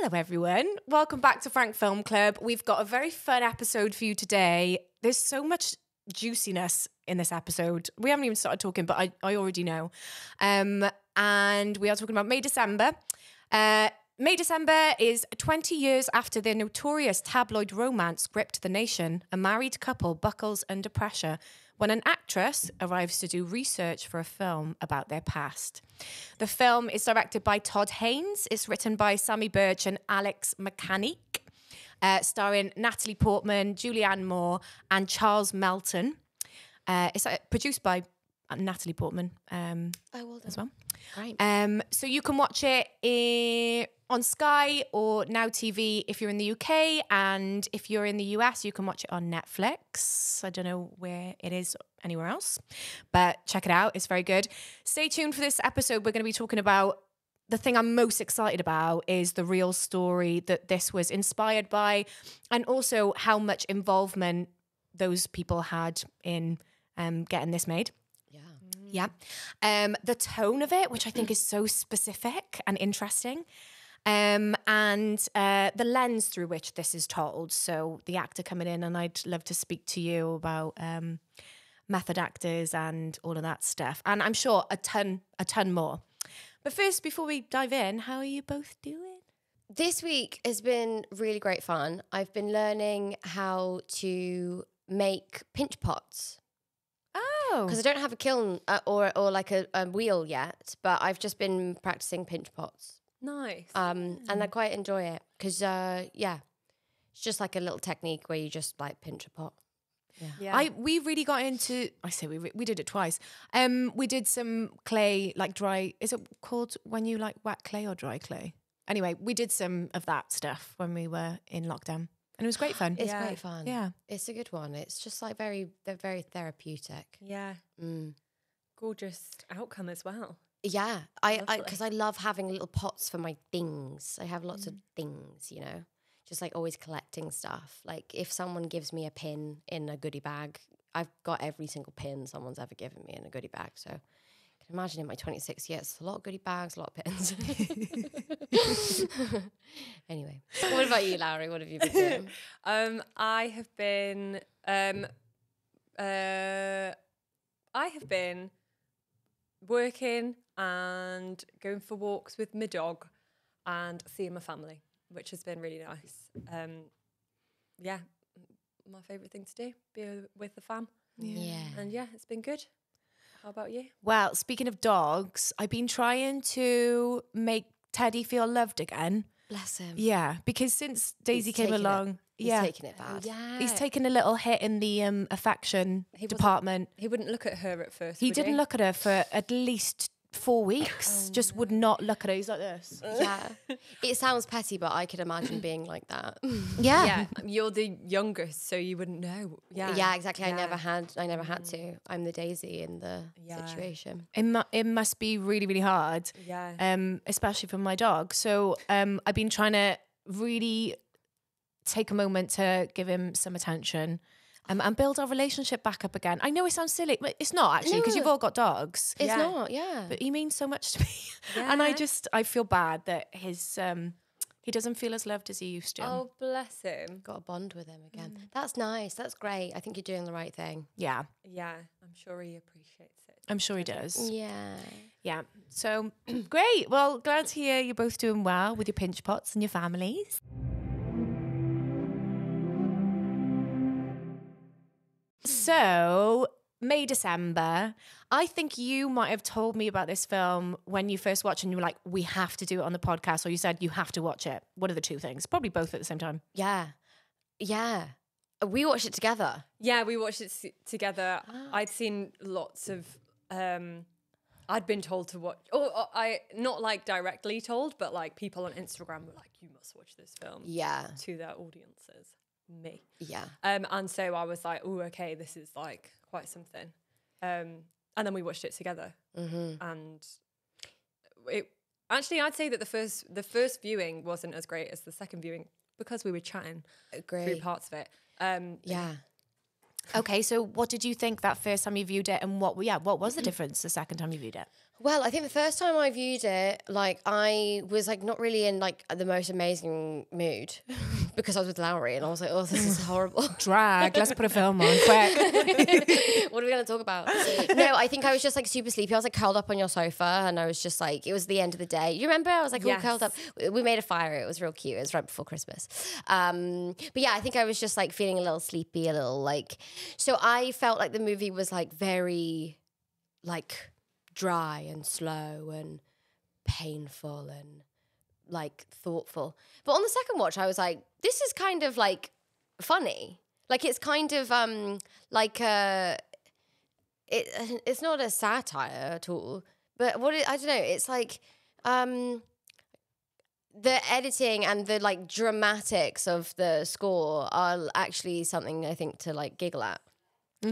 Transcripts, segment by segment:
Hello, everyone. Welcome back to Frank Film Club. We've got a very fun episode for you today. There's so much juiciness in this episode. We haven't even started talking, but I already know. And we are talking about May December. May December is 20 years after their notorious tabloid romance gripped the nation. A married couple buckles under pressure when an actress arrives to do research for a film about their past. The film is directed by Todd Haynes. It's written by Sammy Birch and Alex Mechanique, starring Natalie Portman, Julianne Moore, and Charles Melton. It's produced by Natalie Portman as well. Right. So you can watch it on Sky or Now TV if you're in the UK, and if you're in the US, you can watch it on Netflix. I don't know where it is anywhere else, but check it out. It's very good. Stay tuned for this episode. We're going to be talking about the thing I'm most excited about is the real story that this was inspired by, and also how much involvement those people had in getting this made. Yeah. The tone of it, which I think is so specific and interesting. And the lens through which this is told. So the actor coming in, and I'd love to speak to you about method actors and all of that stuff. And I'm sure a ton more. But first, before we dive in, how are you both doing? This week has been really great fun. I've been learning how to make pinch pots. Oh. Because I don't have a kiln or like a wheel yet, but I've just been practicing pinch pots. Nice. And I quite enjoy it because, it's just like a little technique where you just like pinch a pot. Yeah. We really got into. I say we did it twice. We did some clay, like dry. Is it called when you like wet clay or dry clay? Anyway, we did some of that stuff when we were in lockdown, and it was great fun. It's great fun. Yeah, it's a good one. It's just like they're very therapeutic. Yeah. Gorgeous outcome as well. Yeah, because I love having little pots for my things. I have lots of things, you know, just like always collecting stuff. Like if someone gives me a pin in a goodie bag, I've got every single pin someone's ever given me in a goodie bag. So I can imagine in my 26 years, a lot of goodie bags, a lot of pins. Anyway, what about you, Lowry? What have you been doing? I have been working and going for walks with my dog and seeing my family, which has been really nice. Yeah, my favourite thing to do, be with the fam. Yeah. And yeah, it's been good. How about you? Well, speaking of dogs, I've been trying to make Teddy feel loved again. Bless him. Yeah, because since Daisy He's came taken along, He's taking it bad. Yeah. he's taken a little hit in the affection department. He wouldn't look at her at first. He would didn't look at her for at least 4 weeks. Just would not look at her. He's like this. Yeah. It sounds petty, but I could imagine being like that. Yeah, you're the youngest, so you wouldn't know. Yeah, exactly. Yeah. I never had to. I'm the Daisy in the situation. It must be really, really hard. Yeah. Especially for my dog. So I've been trying to really take a moment to give him some attention and build our relationship back up again. I know it sounds silly, but it's not actually, because you've all got dogs. It's not, yeah. But he means so much to me. And I feel bad that he doesn't feel as loved as he used to. Oh, bless him. Got a bond with him again. That's nice. That's great. I think you're doing the right thing. Yeah. Yeah, I'm sure he appreciates it. I'm sure he does. Yeah. Yeah. So great. Well, glad to hear you're both doing well with your pinch pots and your families. So, May December, I think you might have told me about this film when you first watched, and you were like, we have to do it on the podcast, or you said you have to watch it. What are the two things? Probably both at the same time. Yeah. Yeah. We watched it together. Yeah, we watched it together. I'd seen lots of... I'd been told to watch... I not like directly told, but like people on Instagram were like, you must watch this film. Yeah. To their audiences. Me. Yeah. And so I was like, oh, okay, this is like quite something. And then we watched it together. And it actually, I'd say that the first viewing wasn't as great as the second viewing because we were chatting through parts of it. Yeah. Okay, so what did you think that first time you viewed it, and what was the difference the second time you viewed it? Well, I think the first time I viewed it, like I was like not really in like the most amazing mood because I was with Lowry and I was like, oh, this is horrible. Drag, let's put a film on, quick. What are we going to talk about? No, I think I was just like super sleepy. I was like curled up on your sofa and I was just like, it was the end of the day. You remember? I was like all curled up. We made a fire. It was real cute. It was right before Christmas. But yeah, I think I was just like feeling a little sleepy, a little like, so I felt like the movie was like very like dry and slow and painful and like thoughtful. But on the second watch, I was like, this is kind of like funny. Like it's kind of like it's not a satire at all. But I don't know. It's like the editing and the like dramatics of the score are actually something I think to like giggle at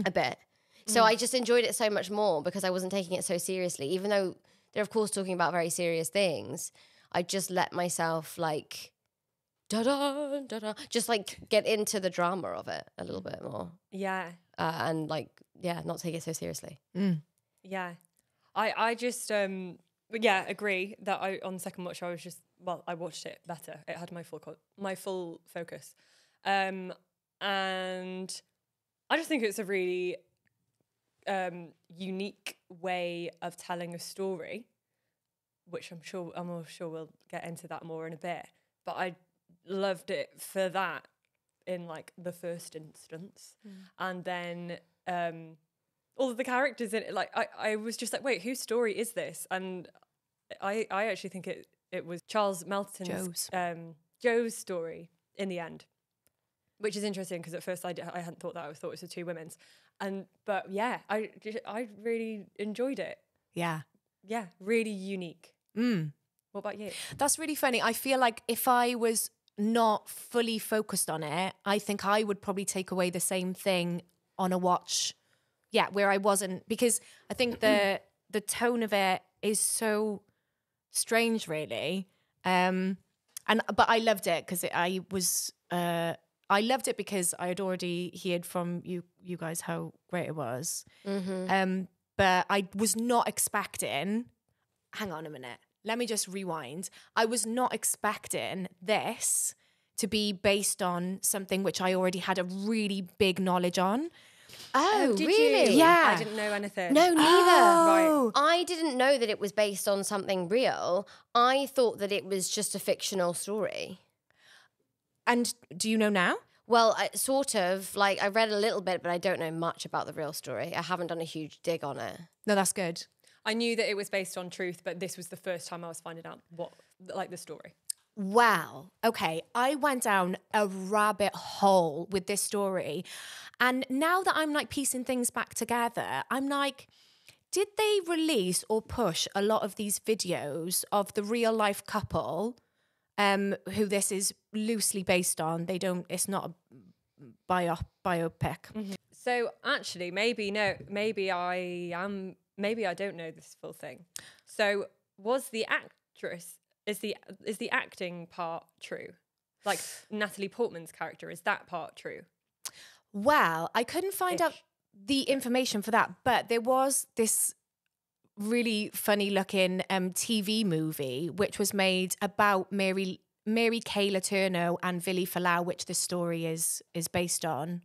a bit. So I just enjoyed it so much more because I wasn't taking it so seriously. Even though they're, of course, talking about very serious things, I just let myself, like, da-da, da-da, just, like, get into the drama of it a little bit more. Yeah. And, like, yeah, not take it so seriously. Yeah. I just, agree that on the second watch, I was just, I watched it better. It had my full focus. And I just think it's a really... unique way of telling a story, which I'm sure we'll get into that more in a bit. But I loved it for that in like the first instance, and then all of the characters in it. Like I was just like, wait, whose story is this? And I actually think it was Charles Melton's Joe's story in the end, which is interesting because at first I hadn't thought that. I thought it was the two women's. But yeah, I really enjoyed it. Yeah, really unique. What about you? That's really funny. I feel like if I was not fully focused on it, I think I would probably take away the same thing on a watch. Yeah, where I wasn't, because I think the tone of it is so strange, really. But I loved it because I loved it because I had already heard from you guys how great it was. But I was not expecting... Hang on a minute. Let me just rewind. I was not expecting this to be based on something which I already had a really big knowledge on. Oh, did really? you? Yeah. I didn't know anything. No, neither. Oh. Right. I didn't know that it was based on something real. I thought that it was just a fictional story. And do you know now? Well, sort of. Like, I read a little bit, but I don't know much about the real story. I haven't done a huge dig on it. No, that's good. I knew that it was based on truth, but this was the first time I was finding out the story. Wow. Okay. I went down a rabbit hole with this story. And now that I'm like piecing things back together, I'm like, did they release or push a lot of these videos of the real life couple who this is loosely based on? It's not a biopic. Mm-hmm. So actually, maybe I don't know this full thing. So was the actress, is the acting part true? Like Natalie Portman's character, is that part true? Well, I couldn't find out the information for that, but there was this really funny looking TV movie which was made about Mary Kay Letourneau and Vili Falau, which the story is based on,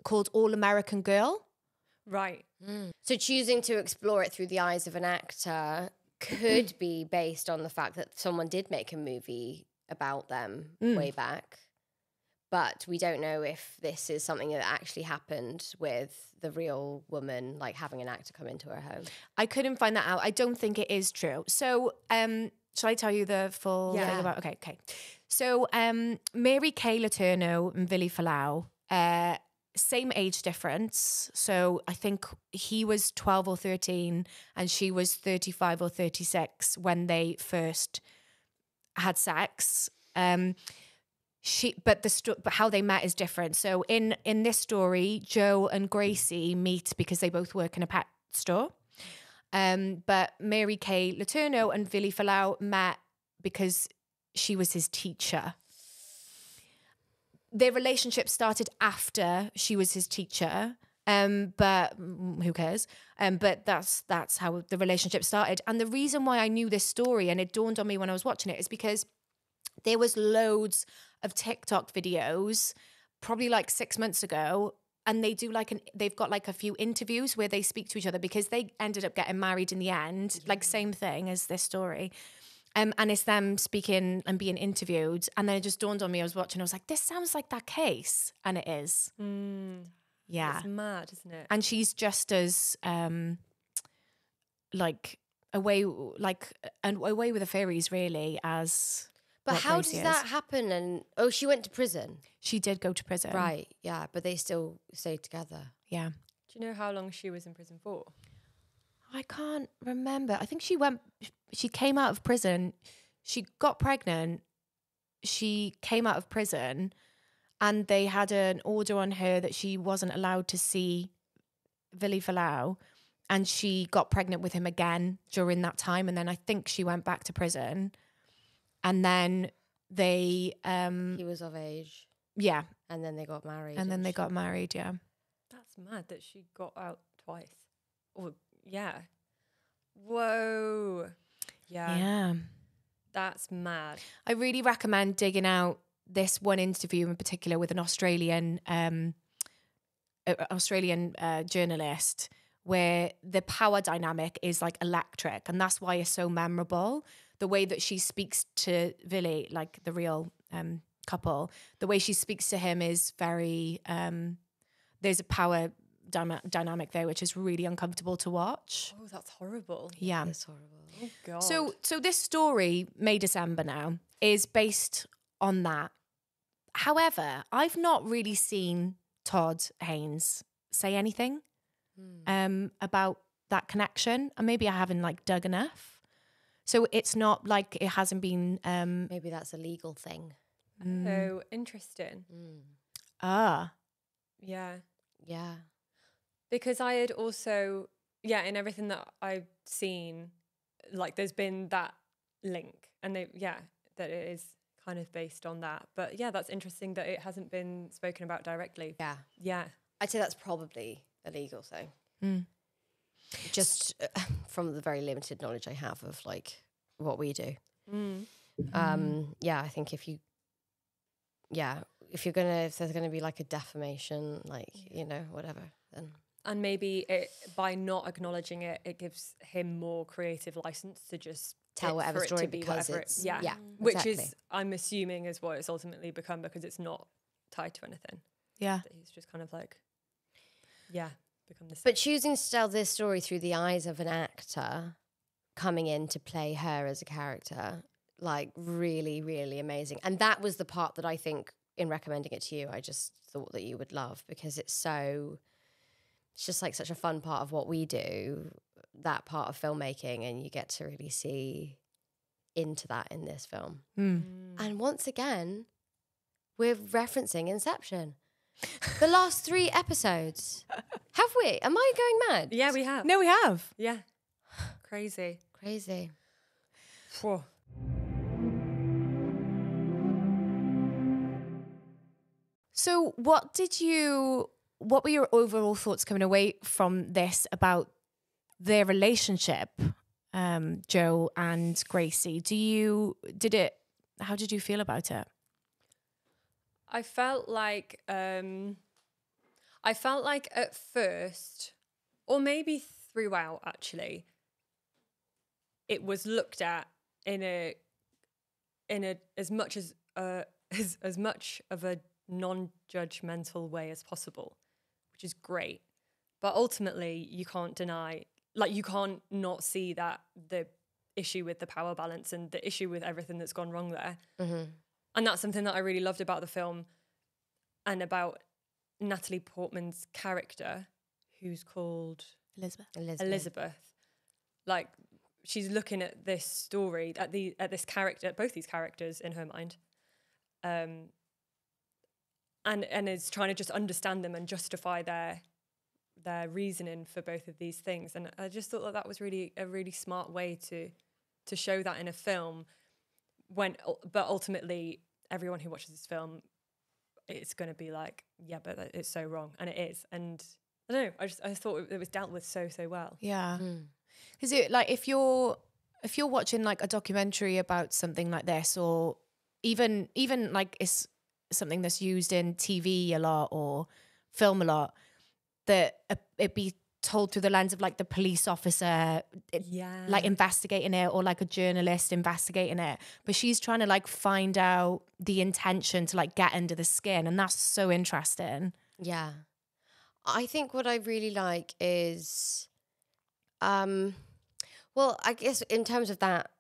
called All American Girl. Right. So choosing to explore it through the eyes of an actor could be based on the fact that someone did make a movie about them way back. But we don't know if this is something that actually happened with the real woman, like having an actor come into her home. I couldn't find that out. I don't think it is true. So, shall I tell you the full thing about? Okay. So, Mary Kay Letourneau and Vili Falau, same age difference. So I think he was 12 or 13 and she was 35 or 36 when they first had sex. But how they met is different. So in this story, Joe and Gracie meet because they both work in a pet store. But Mary Kay Letourneau and Vili Falau met because she was his teacher. their relationship started after she was his teacher. But who cares? But that's how the relationship started. And the reason why I knew this story, and it dawned on me when I was watching it, is because there was loads of TikTok videos, probably like 6 months ago, and they do they've got like a few interviews where they speak to each other because they ended up getting married in the end, like same thing as this story. And it's them speaking and being interviewed. And then it just dawned on me, I was watching, I was like, this sounds like that case. And it is. Yeah. It's mad, isn't it? And she's just as away with the fairies really as But what how Gracie does is. that happen? And she went to prison. She did go to prison. Right, yeah, but they still stayed together. Yeah. Do you know how long she was in prison for? I can't remember. I think she came out of prison. She got pregnant. She came out of prison and they had an order on her that she wasn't allowed to see Vili Falau. And she got pregnant with him again during that time. And then I think she went back to prison. And then they... He was of age. Yeah. And then they got married. And then they got married, yeah. That's mad that she got out twice. Or yeah. Whoa. Yeah. Yeah. That's mad. I really recommend digging out this one interview in particular with an Australian journalist where the power dynamic is like electric, and that's why it's so memorable. The way that she speaks to Vili, like the real couple, the way she speaks to him is very there's a power dynamic there which is really uncomfortable to watch. Oh, that's horrible. Yeah. It's horrible. Oh god. So this story, May December now, is based on that. However, I've not really seen Todd Haynes say anything about that connection, and maybe I haven't like dug enough. So it's not like it hasn't been. Maybe that's a legal thing. So interesting. Ah, Yeah. Yeah. Because I had also, in everything that I've seen, like there's been that link, and that it is kind of based on that. But yeah, that's interesting that it hasn't been spoken about directly. Yeah. Yeah. I'd say that's probably a legal thing. Just from the very limited knowledge I have of like what we do. I think if there's gonna be like a defamation, like, whatever, then. And maybe by not acknowledging it, it gives him more creative license to just Tell whatever for it story to be because whatever it's which exactly. is, I'm assuming, is what it's ultimately become, because it's not tied to anything. yeah. That he's just kind of like, become this. But choosing to tell this story through the eyes of an actor coming in to play her as a character, like really, really amazing. And that was the part that I think, in recommending it to you, I just thought that you would love, because it's just like such a fun part of what we do, that part of filmmaking, and you get to really see into that in this film. And once again, we're referencing Inception. The last 3 episodes. Have we? Am I going mad? Yeah, we have. No, we have. Yeah. Crazy. Crazy. Whoa. So what were your overall thoughts coming away from this about their relationship, Joe and Gracie? How did you feel about it? I felt like at first, or maybe throughout actually, it was looked at in a as much of a non-judgmental way as possible, which is great. But ultimately, you can't deny, like, you can't not see that the issue with the power balance and the issue with everything that's gone wrong there. And that's something that I really loved about the film and about Natalie Portman's character, who's called Elizabeth. Like, she's looking at this story, at this character, both these characters in her mind, and is trying to just understand them and justify their reasoning for both of these things. And I just thought that was really a really smart way to show that in a film. But ultimately, everyone who watches this film it's going to be like, yeah, but it's so wrong. And it is. And I don't know, I thought it was dealt with so well. Yeah. Because like if you're watching like a documentary about something like this, or even like it's something that's used in TV a lot or film a lot, that it be told through the lens of like the police officer like investigating it, or like a journalist investigating it, but she's trying to like find out the intention to like get under the skin, and that's so interesting. Yeah. I think what I really like is well, I guess in terms of that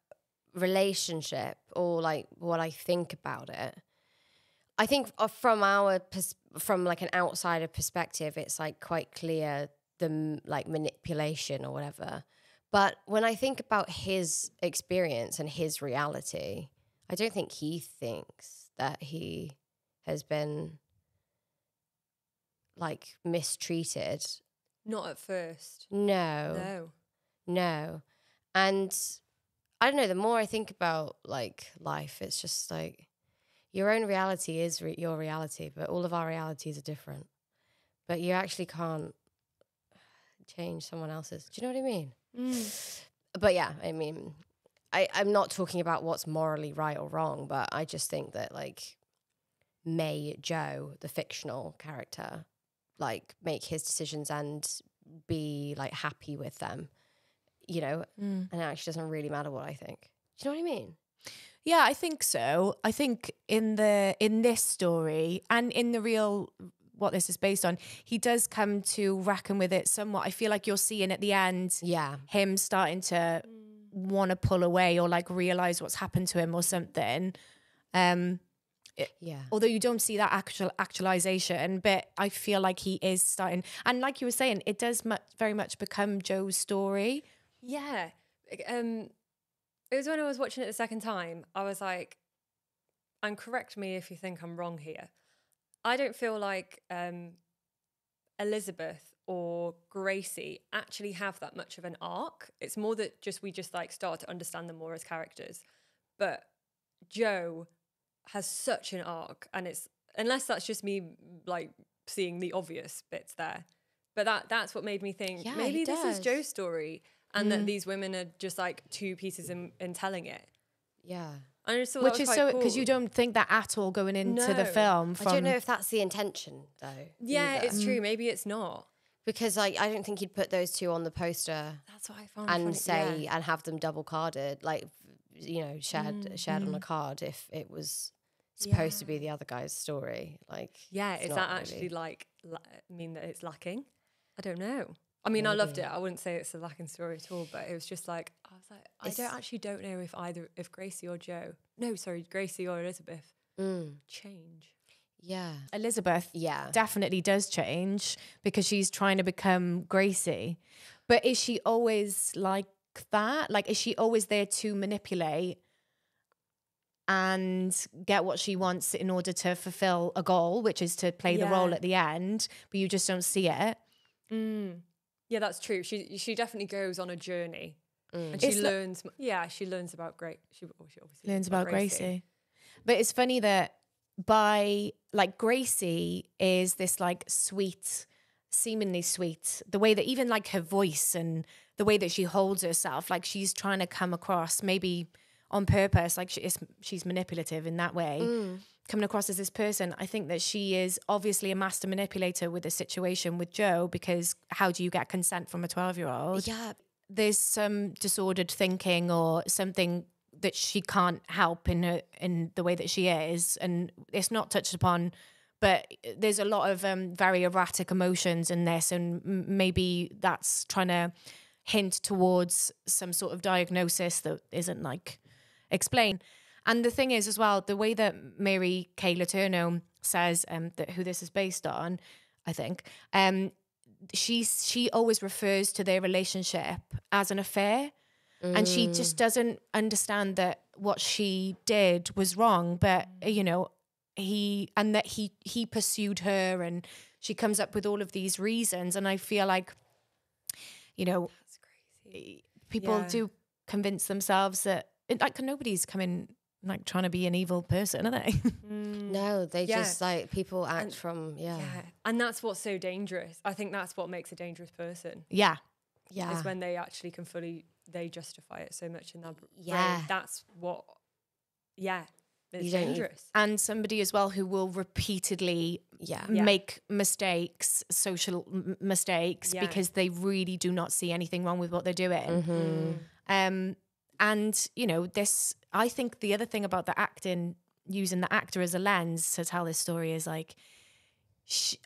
relationship, or like what I think about it, I think from like an outsider perspective, it's like quite clear the like manipulation or whatever. But when I think about his experience and his reality, I don't think he thinks that he has been like mistreated. Not at first. No. And I don't know, the more I think about like life, it's just like your own reality is your reality, but all of our realities are different. But you actually can't change someone else's. Do you know what I mean? But yeah, I mean, I'm not talking about what's morally right or wrong, but I just think that like May Joe, the fictional character, like make his decisions and be like happy with them, you know, and it actually doesn't really matter what I think. Do you know what I mean? Yeah, I think so. I think in this story and in the real, what this is based on, he does come to reckon with it somewhat. I feel like you're seeing at the end, him starting to want to pull away or like realize what's happened to him or something. Although you don't see that actualization, but I feel like he is starting. And like you were saying, it does very much become Joe's story. Yeah. It was when I was watching it the second time, I was like, and correct me if you think I'm wrong here, I don't feel like Elizabeth or Gracie actually have that much of an arc. It's more that we just like start to understand them more as characters. But Joe has such an arc, and it's, unless that's just me like seeing the obvious bits there, but that's what made me think maybe this is Joe's story, and that these women are just like two pieces in telling it. Yeah. And I just thought Which that was is so, because cool. you don't think that at all going into the film. I don't know if that's the intention though. Yeah, either. it's true. Maybe it's not. Because like I don't think he'd put those two on the poster. That's what I found and funny. say and have them double carded, like, you know, shared on a card if it was supposed to be the other guy's story. Like, is that actually like mean that it's lacking? I don't know. I mean, I loved it. I wouldn't say it's a lacking story at all, but it was just like, I was like, I don't know if Gracie or Joe, Gracie or Elizabeth change. Yeah. Elizabeth definitely does change because she's trying to become Gracie. But is she always like that? Like, is she always there to manipulate and get what she wants in order to fulfill a goal, which is to play the role at the end, but you just don't see it? Yeah, that's true. She definitely goes on a journey, and she learns. She learns about She obviously learns about Gracie. But it's funny that Gracie is this like sweet, seemingly sweet. The way that even like her voice and the way that she holds herself, like she's trying to come across maybe on purpose, like she's manipulative in that way. Coming across as this person, I think that she is obviously a master manipulator with the situation with Joe, because how do you get consent from a 12-year-old? Yeah. There's some disordered thinking or something that she can't help in the way that she is, and it's not touched upon, but there's a lot of very erratic emotions in this, and maybe that's trying to hint towards some sort of diagnosis that isn't like explained. And the thing is as well, the way that Mary Kay Letourneau says that who this is based on, I think, she always refers to their relationship as an affair. And she just doesn't understand that what she did was wrong. But, you know, he pursued her, and she comes up with all of these reasons. And I feel like, you know, That's crazy. people do convince themselves that, like, nobody's coming like trying to be an evil person, are they? No, they Yeah. just like people act And- from Yeah. And that's what's so dangerous. I think that's what makes a dangerous person. Yeah. yeah. Is when they actually can they justify it so much in their brain. Yeah. That's what, it's You don't even- dangerous. And somebody as well who will repeatedly Yeah. make mistakes, social mistakes, Yeah. because they really do not see anything wrong with what they're doing. Mm-hmm. And, you know, I think the other thing about the acting, using the actor as a lens to tell this story is like,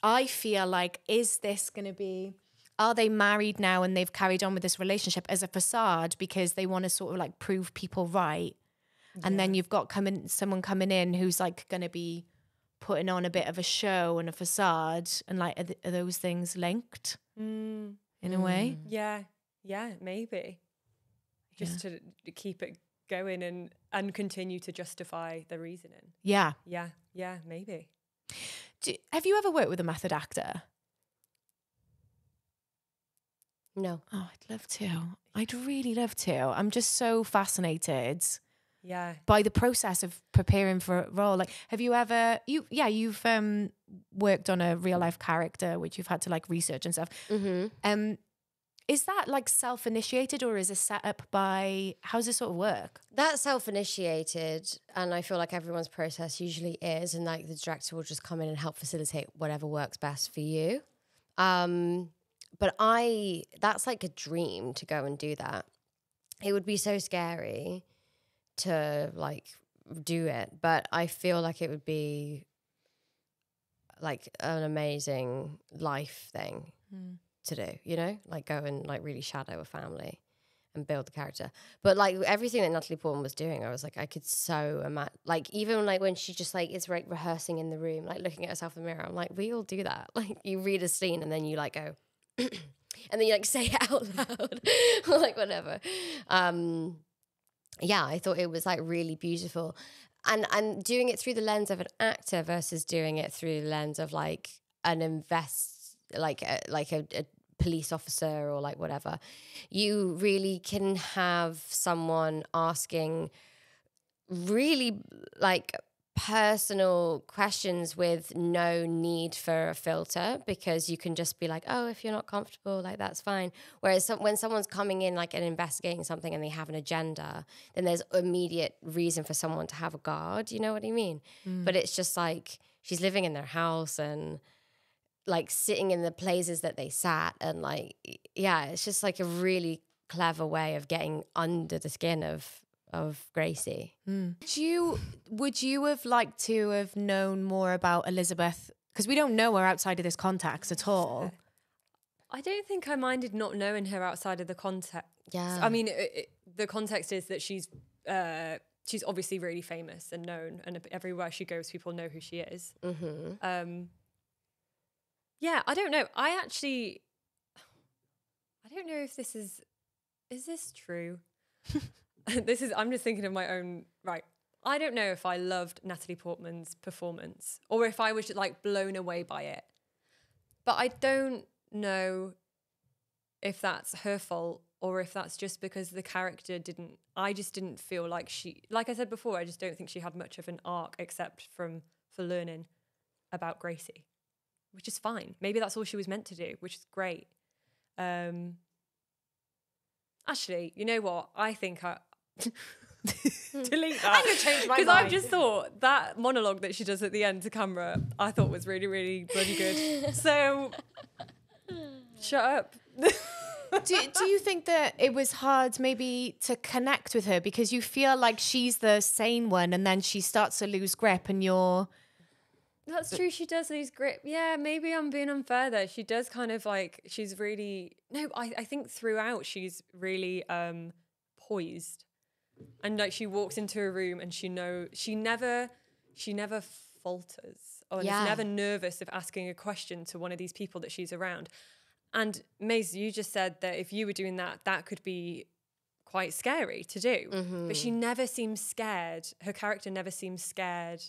I feel like, is this going to be, are they married now and they've carried on with this relationship as a facade because they want to sort of like prove people right? And then you've got someone coming in who's like going to be putting on a bit of a show and a facade, and like, are those things linked in a way? Yeah, maybe. Just to keep it going and continue to justify the reasoning. Yeah. Yeah, maybe. Have you ever worked with a method actor? No. Oh, I'd love to. I'd really love to. I'm just so fascinated Yeah. by the process of preparing for a role. Like, have you ever, you've worked on a real life character, which you've had to like research and stuff. Mm-hmm. Is that like self-initiated, or is it set up by, how does this sort of work? That's self-initiated, and I feel like everyone's process usually is, and like the director will just come in and help facilitate whatever works best for you. But that's like a dream to go and do that. It would be so scary to like do it, but I feel like it would be like an amazing life thing to do, you know, like go and like really shadow a family and build the character. But like everything that Natalie Portman was doing, I was like, I could so imagine, like even like when she just like is like rehearsing in the room, like looking at herself in the mirror, I'm like, we all do that. Like you read a scene and then you like go and then you like say it out loud or like whatever. Yeah, I thought it was like really beautiful. And doing it through the lens of an actor versus doing it through the lens of like an a police officer or like whatever, you really can have someone asking really like personal questions with no need for a filter, because you can just be like, oh, if you're not comfortable, like that's fine. Whereas when someone's coming in like and investigating something and they have an agenda, then there's immediate reason for someone to have a guard, you know what I mean? But it's just like she's living in their house and like sitting in the places that they sat, and like, yeah, it's just like a really clever way of getting under the skin of Gracie. Would you have liked to have known more about Elizabeth? Because we don't know her outside of this context at all. I don't think I minded not knowing her outside of the context. Yeah. I mean, the context is that she's obviously really famous and known, and everywhere she goes, people know who she is. Yeah, I don't know. I don't know if this is this true? I'm just thinking of my own, right. I don't know if I loved Natalie Portman's performance or if I was like blown away by it. But I don't know if that's her fault or if that's just because the character I just didn't feel like like I said before, I just don't think she had much of an arc except for learning about Gracie, which is fine. Maybe that's all she was meant to do, which is great. Actually, you know what? I think delete that. I'm gonna change my because mind. I've just thought that monologue that she does at the end to camera, I thought was really, really bloody good. So shut up. Do you think that it was hard maybe to connect with her because you feel like she's the sane one and then she starts to lose grip and you're... That's true. She does lose grip. Yeah, maybe I'm being unfair there. She does kind of like, she's really, no, I think throughout she's really poised. And like she walks into a room and she never falters or is never nervous of asking a question to one of these people that she's around. And Maze, you just said that if you were doing that, that could be quite scary to do. But she never seems scared. Her character never seems scared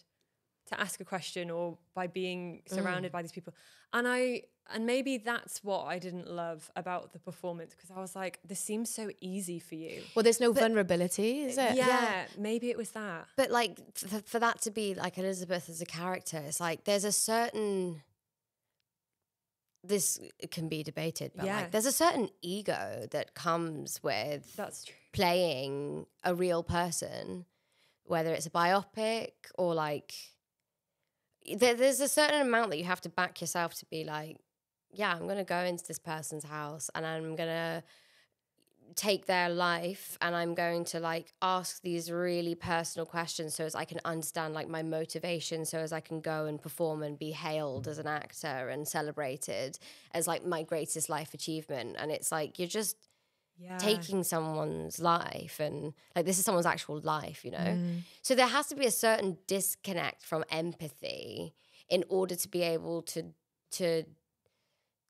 to ask a question or by being surrounded by these people. And maybe that's what I didn't love about the performance, because I was like, this seems so easy for you. Well, there's no vulnerability, is it? Yeah, maybe it was that. But like for that to be like Elizabeth as a character, it's like there's a certain, this can be debated, but like there's a certain ego that comes with That's true. playing a real person, whether it's a biopic or like there's a certain amount that you have to back yourself to be like, yeah, I'm going to go into this person's house and I'm going to take their life and I'm going to like ask these really personal questions so as I can understand like my motivation, so as I can go and perform and be hailed as an actor and celebrated as like my greatest life achievement. And it's like you're just taking someone's life, and like this is someone's actual life, you know? So there has to be a certain disconnect from empathy in order to be able to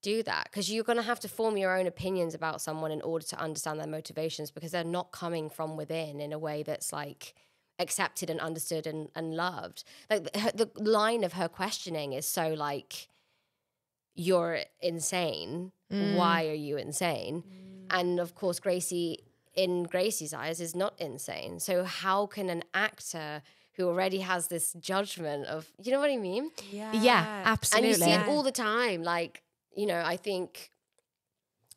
do that, because you're going to have to form your own opinions about someone in order to understand their motivations, because they're not coming from within in a way that's like accepted and understood and loved. Like the line of her questioning is so like, you're insane. Why are you insane? And of course, Gracie, in Gracie's eyes, is not insane. So how can an actor who already has this judgment of, you know what I mean? Yeah, absolutely. And you see it all the time. Like, you know, I think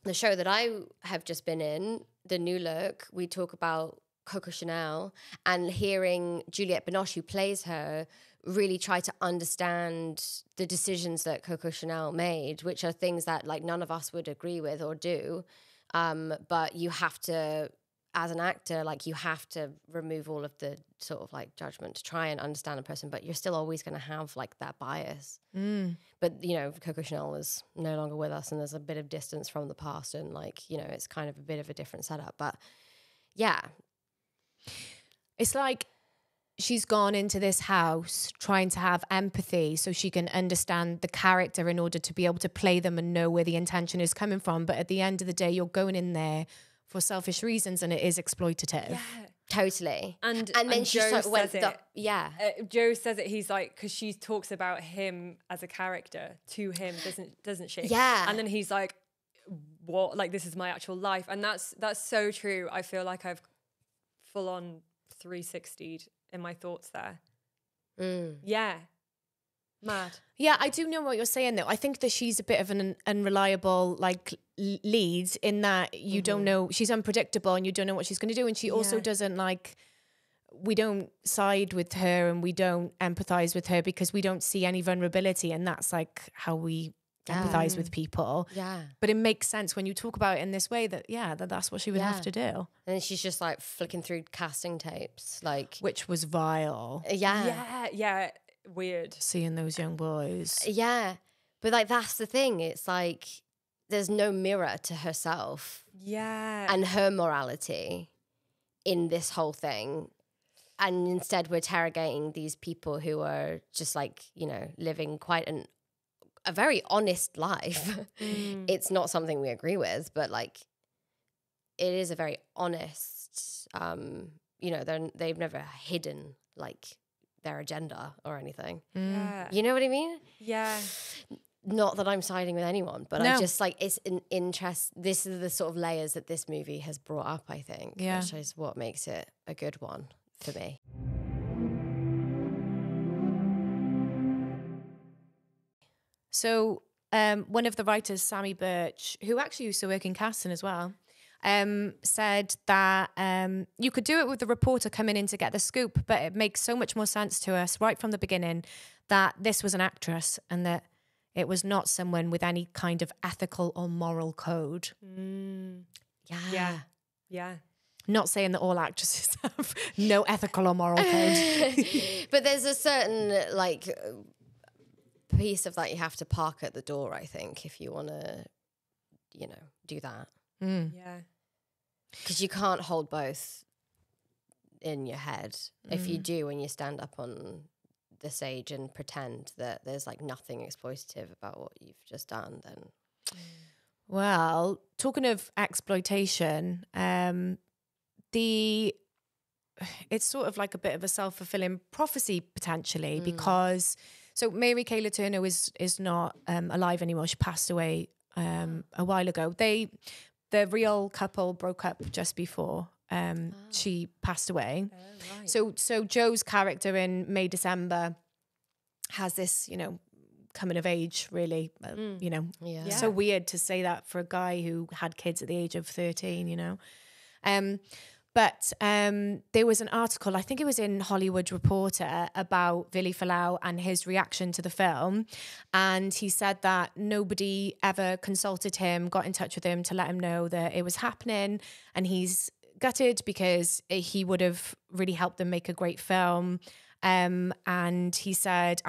the show that I have just been in, The New Look, we talk about Coco Chanel, and hearing Juliette Binoche, who plays her, really try to understand the decisions that Coco Chanel made, which are things that like none of us would agree with or do. But you have to, as an actor, like you have to remove all of the sort of like judgment to try and understand a person, but you're still always going to have like that bias. But, you know, Coco Chanel is no longer with us and there's a bit of distance from the past, and like, you know, it's kind of a bit of a different setup. But yeah. It's like she's gone into this house trying to have empathy so she can understand the character in order to be able to play them and know where the intention is coming from. But at the end of the day, you're going in there for selfish reasons and it is exploitative. Yeah. Totally. And then she Joe went says it. Yeah. Joe says it. He's like, because she talks about him as a character to him, doesn't she? Yeah. And then he's like, what? Like, this is my actual life. And that's so true. I feel like I've full on 360'd in my thoughts there. Yeah. Mad. Yeah, I do know what you're saying though. I think that she's a bit of an unreliable like lead in that you don't know, she's unpredictable and you don't know what she's going to do. And she also doesn't like, we don't side with her and we don't empathize with her because we don't see any vulnerability. And that's like how we empathize with people. Yeah. But it makes sense when you talk about it in this way that, that's what she would have to do. And then she's just like flicking through casting tapes, like. Which was vile. Yeah. Weird. Seeing those young boys. Yeah. But like, that's the thing. It's like, there's no mirror to herself. Yeah. And her morality in this whole thing. And instead we're interrogating these people who are just like, you know, living quite a very honest life. It's not something we agree with, but like, it is a very honest, you know, they've never hidden like their agenda or anything. Yeah. You know what I mean? Yeah. Not that I'm siding with anyone, but No. I just like, it's an interest. This is the sort of layers that this movie has brought up, I think, which is what makes it a good one for me. So one of the writers, Sammy Birch, who actually used to work in casting as well, said that you could do it with the reporter coming in to get the scoop, but it makes so much more sense to us right from the beginning that this was an actress and that it was not someone with any kind of ethical or moral code. Yeah. Not saying that all actresses have no ethical or moral code. But there's a certain like piece of that you have to park at the door, I think, if you want to, you know, do that. Yeah. Because you can't hold both in your head. If you do, when you stand up on the stage and pretend that there's like nothing exploitative about what you've just done, then. Well, talking of exploitation, the it's sort of like a bit of a self-fulfilling prophecy potentially, because so Mary Kayla Turner is not alive anymore. She passed away a while ago. The real couple broke up just before she passed away. Oh, right. So Joe's character in May December has this, coming of age, really, Yeah. so weird to say that for a guy who had kids at the age of 13, But there was an article, I think it was in Hollywood Reporter, about Vili Falau and his reaction to the film. And he said that nobody ever consulted him, got in touch with him to let him know that it was happening. And he's gutted because he would have really helped them make a great film. And he said,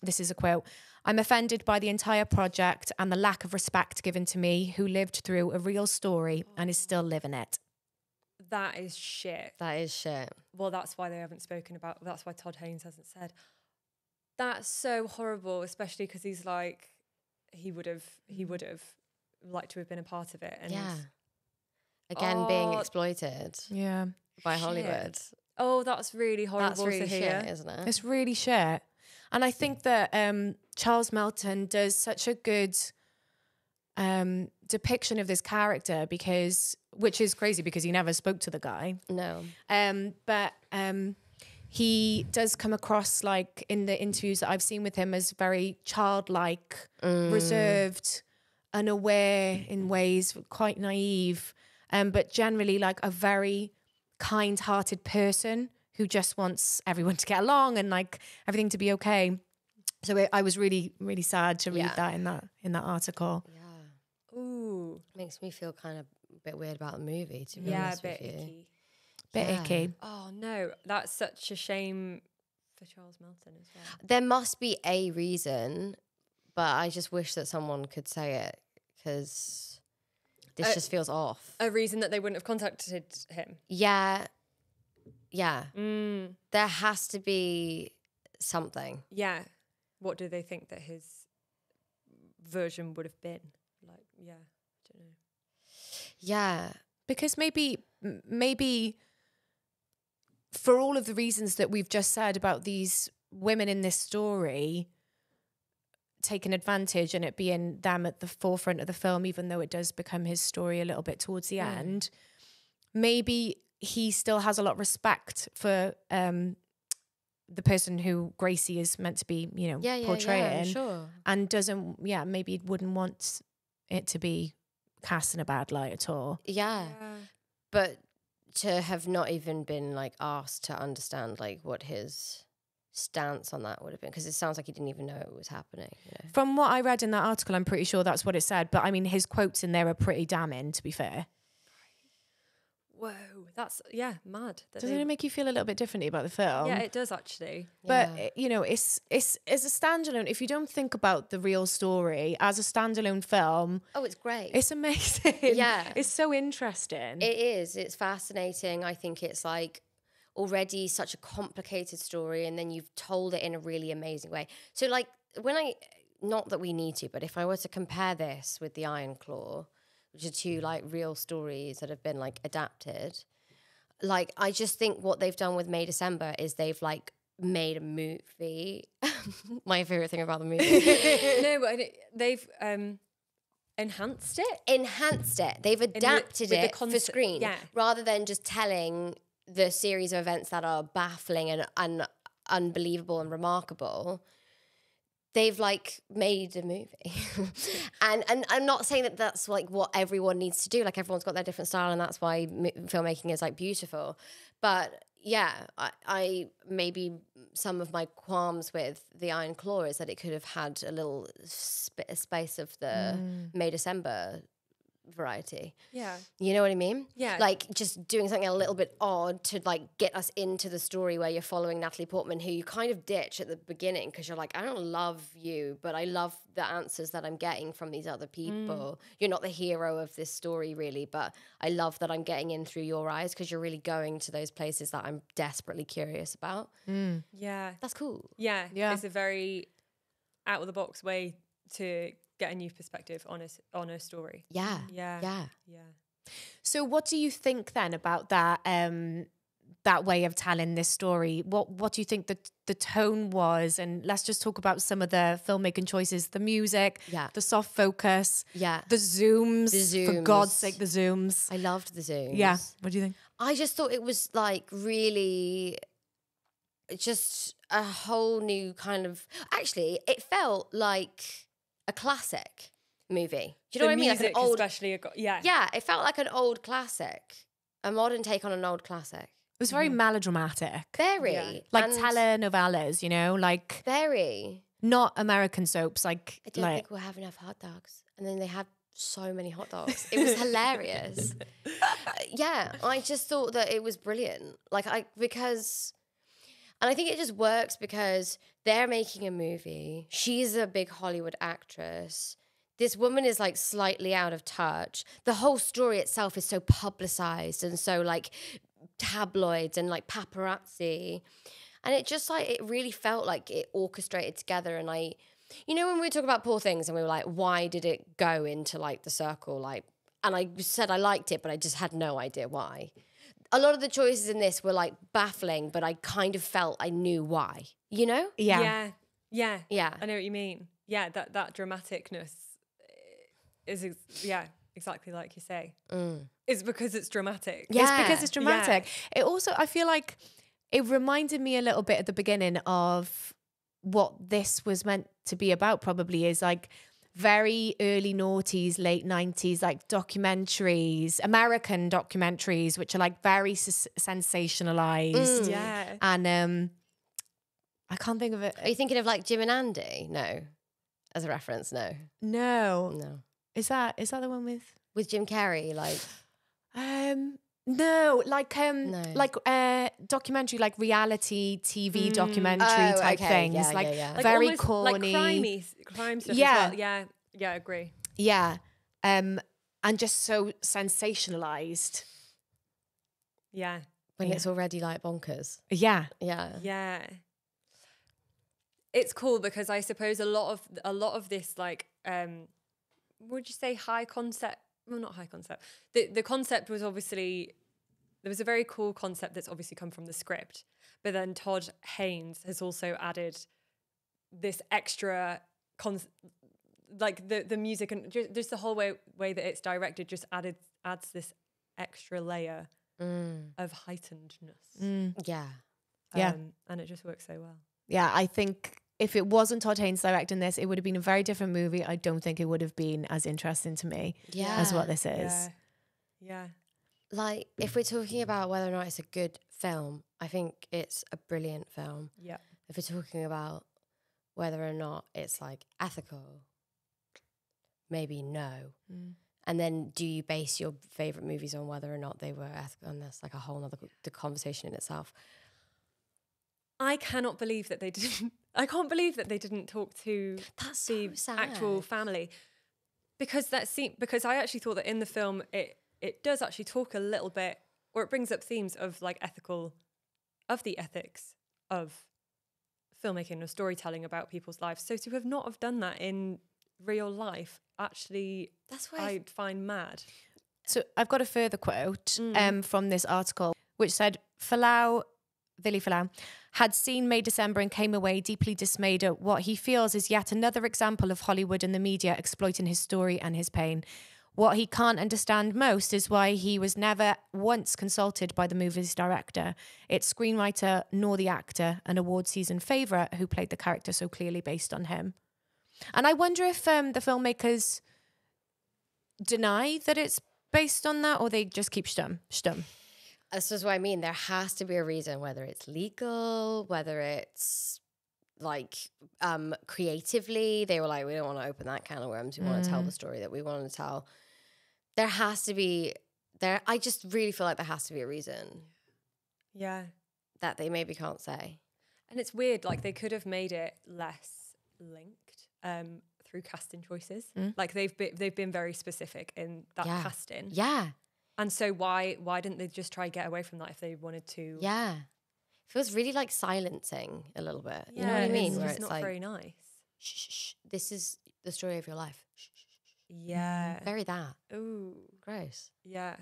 this is a quote, "I'm offended by the entire project and the lack of respect given to me, who lived through a real story and is still living it." That is shit. That is shit. Well, that's why they haven't spoken about. That's why Todd Haynes hasn't said. That's so horrible, especially because he's like, he would have liked to have been a part of it. And Yeah. Again, being exploited Yeah. by Shit. Hollywood. Oh, that's really horrible That's really to hear. shit, isn't it? It's really shit. And I think that Charles Melton does such a good depiction of this character, which is crazy because he never spoke to the guy. No. But he does come across, like in the interviews that I've seen with him, as very childlike, reserved, unaware in ways, quite naive, but generally like a very kind-hearted person who just wants everyone to get along and like everything to be okay. So I was really, really sad to read that in that article. Yeah. Ooh. Makes me feel kind of a bit weird about the movie, to be Yeah, a honest bit with you. icky. Bit Yeah. icky. Oh no, that's such a shame for Charles Melton as well. There must be a reason, but I just wish that someone could say it, because this just feels off. A reason that they wouldn't have contacted him. Yeah. Yeah. Mm. There has to be something. Yeah. What do they think that his version would have been? Like, yeah, I don't know. Yeah. Because maybe for all of the reasons that we've just said about these women in this story taking advantage and it being them at the forefront of the film, even though it does become his story a little bit towards the end, maybe he still has a lot of respect for the person who Gracie is meant to be, portraying. Yeah, sure. And doesn't, maybe wouldn't want it to be cast in a bad light at all. Yeah. But to have not even been like asked to understand like what his stance on that would have been, because it sounds like he didn't even know it was happening. From what I read in that article, I'm pretty sure that's what it said. But I mean, his quotes in there are pretty damning, to be fair. Whoa, that's mad. Doesn't it make you feel a little bit differently about the film? Yeah, it does actually. But it's as a standalone. If you don't think about the real story as a standalone film, it's great. it's amazing. Yeah. It's so interesting. It is. It's fascinating. I think it's like already such a complicated story, and then you've told it in a really amazing way. So like not that we need to, but if I were to compare this with The Iron Claw, which are two like real stories that have been like adapted, like I just think what they've done with May December is they've like made a movie. My favorite thing about the movie. No, but they've enhanced it. They've adapted with the it for screen, rather than just telling the series of events that are baffling and unbelievable and remarkable. They've like made a movie. and I'm not saying that that's like what everyone needs to do. Like everyone's got their different style, and that's why filmmaking is like beautiful. But yeah, I maybe some of my qualms with The Iron Claw is that it could have had a little space of the May December variety. Yeah. You know what I mean? Yeah. Like just doing something a little bit odd to like get us into the story where you're following Natalie Portman, who you kind of ditch at the beginning because you're like, I don't love you, but I love the answers that I'm getting from these other people. You're not the hero of this story really, but I love that I'm getting in through your eyes because you're really going to those places that I'm desperately curious about. Yeah. That's cool. Yeah. Yeah. It's a very out of the box way to get a new perspective on a story. Yeah. Yeah. Yeah. Yeah. So what do you think then about that that way of telling this story. What do you think the tone was? And let's just talk about some of the filmmaking choices, the music, the soft focus, the zooms. For God's sake, the zooms. I loved the zooms. Yeah. What do you think? I just thought it was like really just a whole new kind of, actually, it felt like a classic movie. Do you know what I mean? Like an old, especially, yeah, it felt like an old classic, a modern take on an old classic. It was very melodramatic. Very. Like telenovelas, you know, like very. Not American soaps. Like I don't think we'll have enough hot dogs. And then they had so many hot dogs. It was hilarious. Yeah, I just thought that it was brilliant. And I think it just works because they're making a movie. She's a big Hollywood actress. This woman is like slightly out of touch. The whole story itself is so publicized and so like tabloids and like paparazzi. And it just like, it really felt like it orchestrated together. And you know, when we talk about Poor Things and we were like, why did it go into like the circle? Like, and I said I liked it, but I just had no idea why. A lot of the choices in this were like baffling, but I kind of felt I knew why, you know? Yeah. I know what you mean. Yeah, that dramaticness is exactly like you say. It's because it's dramatic. Yeah. It's because it's dramatic. Yeah. It also, I feel like it reminded me a little bit at the beginning of what this was meant to be about, probably, is like very early noughties, late 90s, like documentaries, American documentaries, which are like very sensationalized. Yeah. And I can't think of it. Are you thinking of like Jim and Andy? No. As a reference, no. No. Is that the one with Jim Carrey? Like, no, like documentary, like reality TV documentary type things, like very corny, like crime stuff. Yeah, as well. Yeah, I agree. Yeah, and just so sensationalized. Yeah, when it's already like bonkers. Yeah. It's cool because I suppose a lot of this, like, would you say high concept? Well, not high concept. The concept was obviously, there was a very cool concept that's obviously come from the script, but then Todd Haynes has also added this extra like the music and just the whole way that it's directed just adds this extra layer of heightenedness. Yeah. And it just works so well. Yeah, I think if it wasn't Todd Haynes directing this, it would have been a very different movie. I don't think it would have been as interesting to me as what this is. Yeah. Like, if we're talking about whether or not it's a good film, I think it's a brilliant film. Yeah. If we're talking about whether or not it's like ethical, maybe no. And then do you base your favorite movies on whether or not they were ethical? And that's like a whole nother conversation in itself. I cannot believe that they didn't. I can't believe that they didn't talk to the actual family, because I actually thought that in the film it does actually talk a little bit, or it brings up themes of like the ethics of filmmaking or storytelling about people's lives. So to have not have done that in real life, actually, that's why I'd find mad. So I've got a further quote from this article, which said, Vili Falau had seen May December and came away deeply dismayed at what he feels is yet another example of Hollywood and the media exploiting his story and his pain. What he can't understand most is why he was never once consulted by the movie's director, its screenwriter, nor the actor, an award season favourite who played the character so clearly based on him. And I wonder if the filmmakers deny that it's based on that, or they just keep stum. This is what I mean. There has to be a reason, whether it's legal, whether it's like creatively. They were like, we don't want to open that can of worms. We want to tell the story that we want to tell. There has to be I just really feel like there has to be a reason. Yeah. That they maybe can't say. And it's weird, like they could have made it less linked through casting choices. Like they've been very specific in that casting. Yeah. And so why didn't they just try and get away from that if they wanted to? Yeah. It feels really like silencing a little bit. Yeah, you know what I mean? It's where just it's not like, very nice. Shh, shh, shh. This is the story of your life. Shh, shh, shh. Yeah. Very that. Ooh. Gross. Yeah.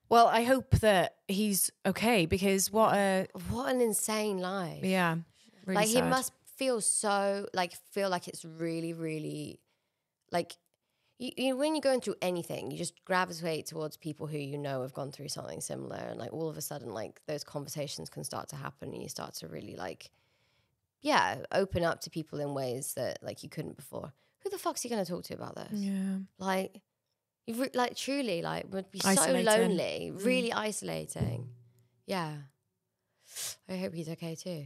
Well, I hope that he's okay because what an insane life. yeah, really Like he sad. must feel so feel like it's really, really like you when you're going through anything, you just gravitate towards people who you know have gone through something similar, and like all of a sudden like those conversations can start to happen, and you start to really like open up to people in ways that like you couldn't before. Who the fuck's he going to talk to about this? Yeah. Like like truly like would be Isolating. so lonely, really isolating. Yeah. I hope he's okay too.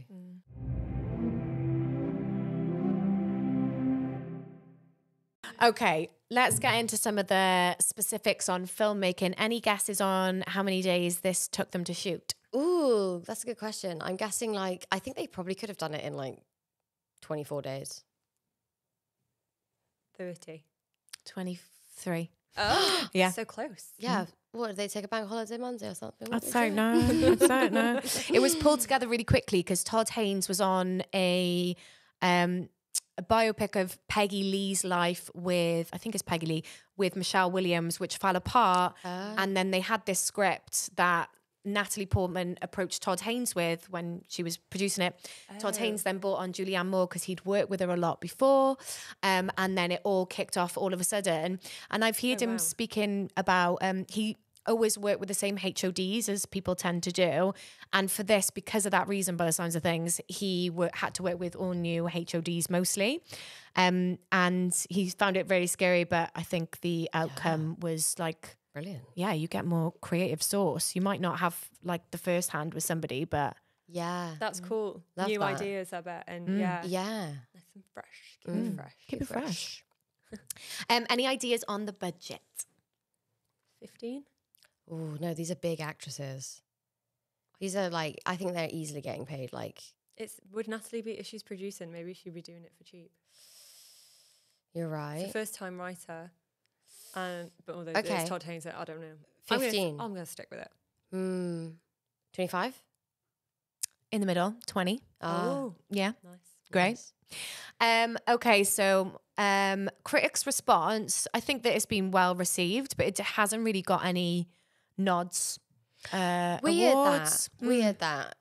Okay, let's get into some of the specifics on filmmaking. Any guesses on how many days this took them to shoot? Ooh, that's a good question. I'm guessing like I think they probably could have done it in like 24 days. 30. 23. Oh, Yeah. so close. Yeah. What did they take a bank holiday Monday or something? I What did don't they know. I don't know. It was pulled together really quickly because Todd Haynes was on a biopic of Peggy Lee's life with, I think it's Peggy Lee, with Michelle Williams, which fell apart. And then they had this script that Natalie Portman approached Todd Haynes with when she was producing it. Todd Haynes then brought on Julianne Moore because he'd worked with her a lot before. And then it all kicked off all of a sudden. And I've heard him speaking about, he always worked with the same HODs as people tend to do. And for this, because of that reason, by the sounds of things, he had to work with all new HODs mostly. And he found it very scary, but I think the outcome was like, brilliant. yeah, you get more creative source. You might not have like the first hand with somebody, but Yeah. That's cool. Love New that. ideas, I bet. And yeah, Yeah. nice and fresh. Keep it fresh. keep it fresh. Any ideas on the budget? 15? Oh, no, these are big actresses. These are like, I think they're easily getting paid like, Would Natalie be, if she's producing, maybe she'd be doing it for cheap. you're It's right. a first time writer. But although Okay. it's Todd Haynes, I don't know. 15. I'm going to stick with it. 25? In the middle, 20. Oh, Yeah, nice. great. Okay, so critics' response, I think that it's been well received, but it hasn't really got any nods. Awards. Weird that.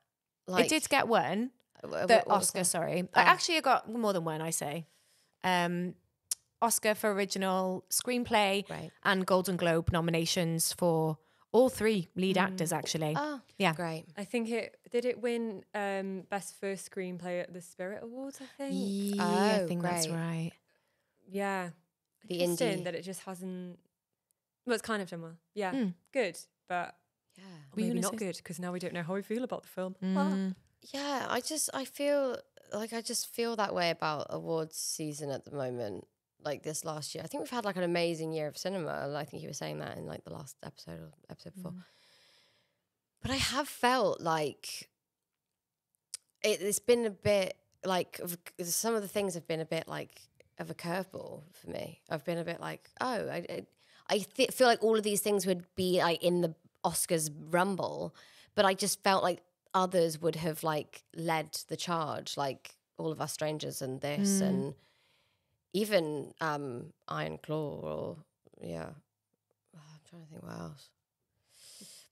Like, It did get one. what The was Oscar, that? sorry. Actually, it got more than one, I say. Oscar for original screenplay Right. and Golden Globe nominations for all three lead actors, actually. Oh, Yeah. great. I think it win Best First Screenplay at the Spirit Awards, I think. Yeah, I Oh, think that's great. right. Yeah. The Interesting indie. that it just hasn't... Well, it's kind of done well. Yeah, good, but Yeah. Were you maybe gonna not say good because now we don't know how we feel about the film. Yeah, I feel like I just feel that way about awards season at the moment. Like this last year, I think we've had like an amazing year of cinema. And I think you were saying that in like the last episode or episode before. But I have felt like it's been a bit like some of the things have been a bit like of a curveball for me. I've been a bit like, oh, I feel like all of these things would be like in the Oscars rumble, but I just felt like others would have like led the charge, like All of Us Strangers and this and even Iron Claw or I'm trying to think what else.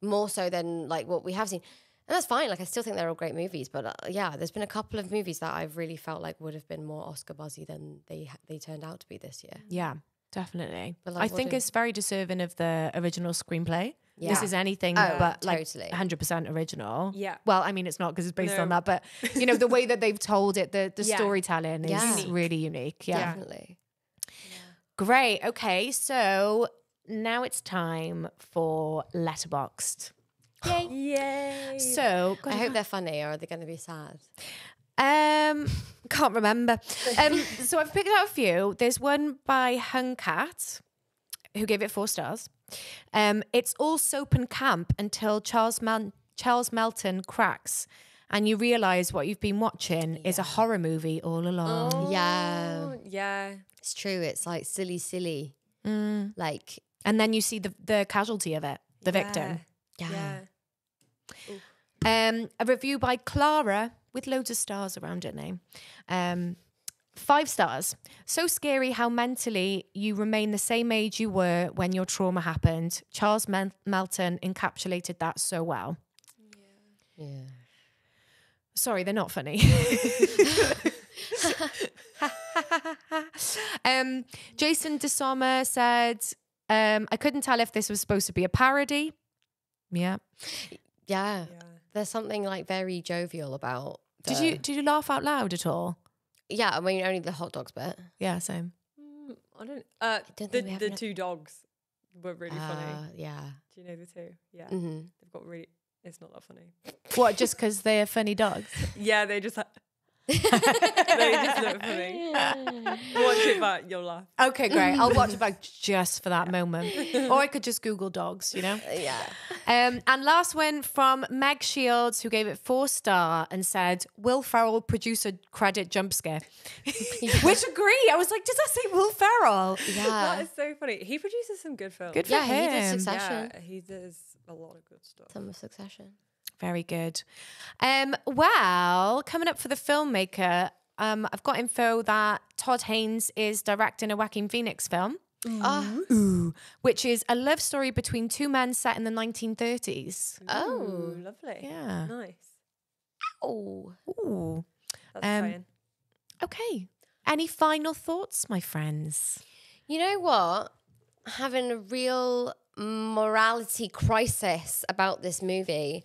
More so than like what we have seen. And that's fine. Like I still think they're all great movies, but there's been a couple of movies that I've really felt like would have been more Oscar buzzy than they turned out to be this year. Yeah, definitely. But, like, I what think do- it's very deserving of the original screenplay. This Yeah. is anything Oh, but like totally. 100% original. Yeah. Well, I mean, it's not because it's based on No. that, but you know, the way that they've told it, the Yeah. storytelling is Yeah. really unique. Yeah. Definitely. Great. Okay. So now it's time for Letterboxd. Yay. Yay. So, I hope they're funny, or are they going to be sad? can't remember. So I've picked out a few. There's one by Hung Cat, who gave it 4 stars. It's all soap and camp until Charles Melton cracks, and you realise what you've been watching is a horror movie all along. Yeah. Yeah. It's true. It's like silly. Like, And then you see the casualty of it, the victim. Yeah. A review by Clara with loads of stars around her name. 5 stars. So scary how mentally you remain the same age you were when your trauma happened. Charles Melton encapsulated that so well. Yeah. Sorry, they're not funny. Jason DeSommer said, I couldn't tell if this was supposed to be a parody. Yeah. Yeah. There's something like very jovial about. Did you laugh out loud at all? Yeah, I mean only the hot dogs bit. Yeah, same. I don't. don't think we have The enough- 2 dogs were really funny. Yeah. Do you know the 2? Yeah, Mm-hmm. they've got really. It's not that funny. What, just because they're funny dogs? Yeah, they just. They just look funny. Watch it back, you'll laugh. Okay, great. I'll watch it back just for that moment. Or I could just Google dogs, you know? Yeah. And last one from Meg Shields, who gave it 4-star and said, Will Ferrell producer credit jump scare. Which agree. I was like, does that say Will Ferrell? Yeah. That is so funny. He produces some good films. Good for Yeah, he did him. Succession. Yeah, he does a lot of good stuff. Some of Succession. Very good. Well, coming up for the filmmaker, I've got info that Todd Haynes is directing a Joaquin Phoenix film. Oh. Which is a love story between 2 men set in the 1930s. Oh. Ooh, lovely. Yeah. Nice. Oh. Ooh. That's Um, exciting. Okay. Any final thoughts, my friends? You know what? Having a real morality crisis about this movie.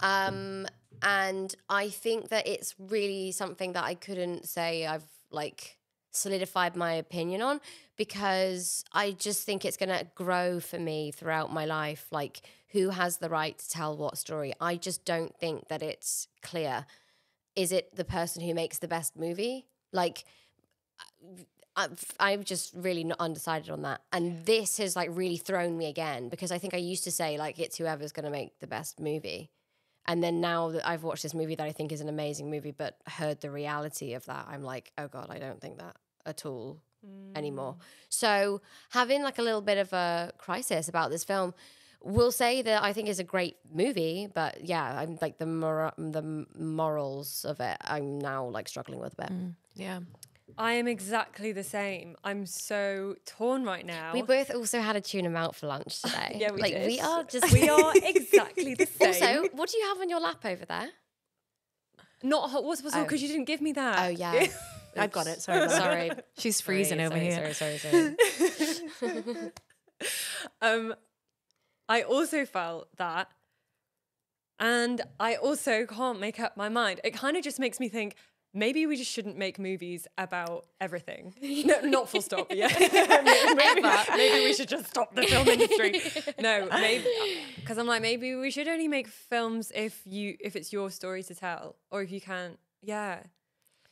And I think that it's really something that I couldn't say I've like solidified my opinion on, because I just think it's going to grow for me throughout my life. Like, who has the right to tell what story? I just don't think that it's clear. Is it the person who makes the best movie? Like, I'm just really not undecided on that. And this has like really thrown me again, because I think I used to say like it's whoever's going to make the best movie. And then now that I've watched this movie that I think is an amazing movie, but heard the reality of that, I'm like, oh God, I don't think that at all anymore. So having like a little bit of a crisis about this film, will say that I think is a great movie, but yeah, I'm like the morals of it, I'm now like struggling with a bit. Yeah. I am exactly the same. I'm so torn right now. We both also had a tuna melt for lunch today. Yeah, we like did. we are just We are exactly the same. Also, what do you have on your lap over there? Not hot water bottle, because you didn't give me that. Oh yeah. I've got it. Sorry. Sorry. She's freezing over here. Sorry. I also felt that, and I also can't make up my mind. It kind of just makes me think, maybe we just shouldn't make movies about everything. No, not full stop, yeah. maybe we should just stop the film industry. No, maybe, because I'm like, maybe we should only make films if it's your story to tell, or if you can't, yeah.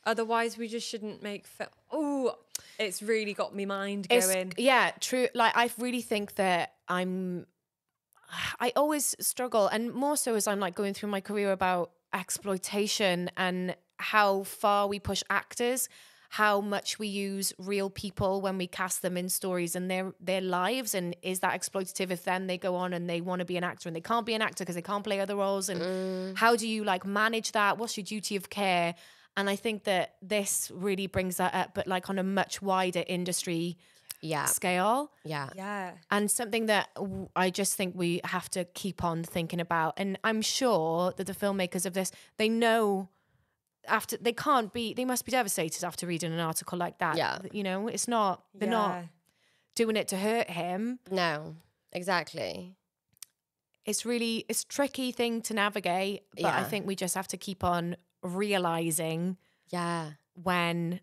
Otherwise, we just shouldn't make film. Oh, it's really got me mind going. Yeah, true. Like, I really think that I always struggle, and more so as I'm like going through my career, about exploitation and how far we push actors, how much we use real people when we cast them in stories and their lives, and is that exploitative if then they go on and they want to be an actor and they can't be an actor because they can't play other roles, and how do you like manage that? What's your duty of care? And I think that this really brings that up, but like on a much wider industry scale. Yeah. And something that I just think we have to keep on thinking about. And I'm sure that the filmmakers of this, they know they must be devastated after reading an article like that. Yeah. You know, it's not, they're not doing it to hurt him. No, exactly. It's a tricky thing to navigate, but I think we just have to keep on realizing when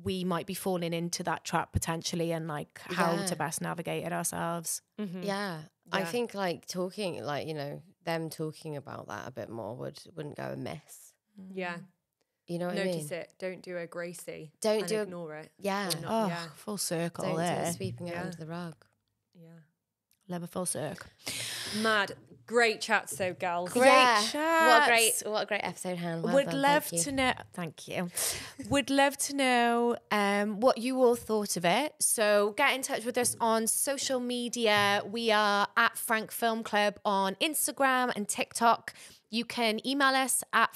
we might be falling into that trap potentially, and like how to best navigate it ourselves. Mm-hmm. Yeah. I think like talking, like, you know, them talking about that a bit more wouldn't go amiss. Yeah. You know what I mean? Notice it. Don't do a Gracie. Don't ignore it. Yeah. Full circle. Don't do there. it sweeping it under the rug. Yeah. Love a full circle. Mad. Great chat, so gals. Great chats. What a great episode, Han. Well Would done, love thank you. to know. Thank you. Would love to know what you all thought of it. So get in touch with us on social media. We are at Frank Film Club on Instagram and TikTok. You can email us at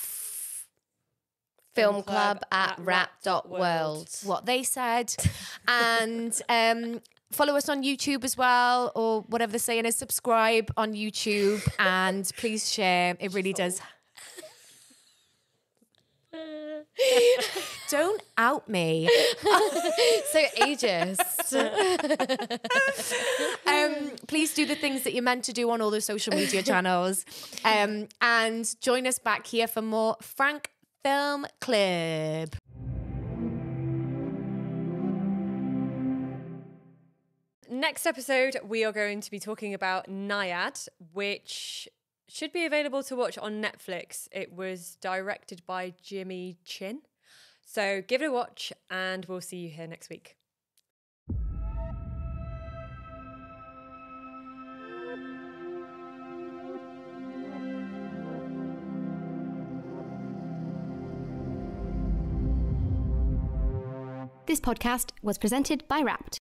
filmclub@wrap.world. What they said. And follow us on YouTube as well, or whatever they're saying is subscribe on YouTube, and please share. It really does. Don't out me. So ageist. Please do the things that you're meant to do on all the social media channels. And join us back here for more Frank Film Club. Next episode, we are going to be talking about Nyad, which should be available to watch on Netflix. It was directed by Jimmy Chin. So give it a watch, and we'll see you here next week. This podcast was presented by Wrapped.